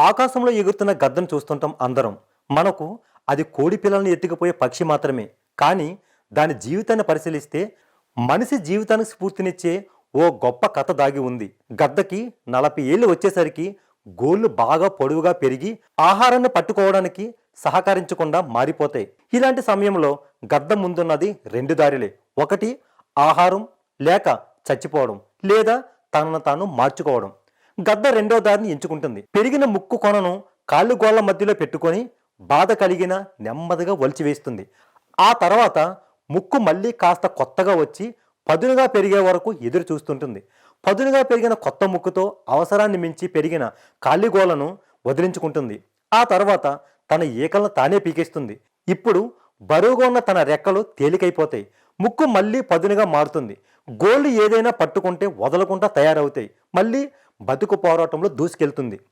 ఆకాశంలో ఎగురుతున్న గద్దను చూస్తుంటాం అందరం. మనకు అది కోడి పిల్లల్ని ఎత్తుకుపోయే పక్షి మాత్రమే. కానీ దాని జీవితాన్ని పరిశీలిస్తే మనిషి జీవితానికి స్ఫూర్తినిచ్చే ఓ గొప్ప కథ దాగి ఉంది. గద్దకి 40 ఏళ్ళు వచ్చేసరికి గోళ్ళు బాగా పొడవుగా పెరిగి ఆహారాన్ని పట్టుకోవడానికి సహకరించకుండా మారిపోతాయి. ఇలాంటి సమయంలో గద్ద ముందున్నది 2 దారిలే. ఒకటి ఆహారం, లేక చచ్చిపోవడం, లేదా తనను తాను మార్చుకోవడం. గద్ద రెండో దారిని ఎంచుకుంటుంది. పెరిగిన ముక్కు కొనను కాళ్ళు గోళ్ల మధ్యలో పెట్టుకొని బాధ కలిగిన నెమ్మదిగా వలిచివేస్తుంది. ఆ తర్వాత ముక్కు మళ్ళీ కాస్త కొత్తగా వచ్చి పదునుగా పెరిగే వరకు ఎదురు చూస్తుంటుంది. పదునుగా పెరిగిన కొత్త ముక్కుతో అవసరాన్ని మించి పెరిగిన కాళ్ళగోళ్లను వదిలించుకుంటుంది. ఆ తర్వాత తన ఈకలను తానే పీకేస్తుంది. ఇప్పుడు బరువుగా ఉన్న తన రెక్కలు తేలికైపోతాయి. ముక్కు మళ్ళీ పదునుగా మారుతుంది. గోళ్లు ఏదైనా పట్టుకుంటే వదలకుండా తయారవుతాయి. మళ్ళీ బతుకు పోరాటంలో దూసుకెళ్తుంది.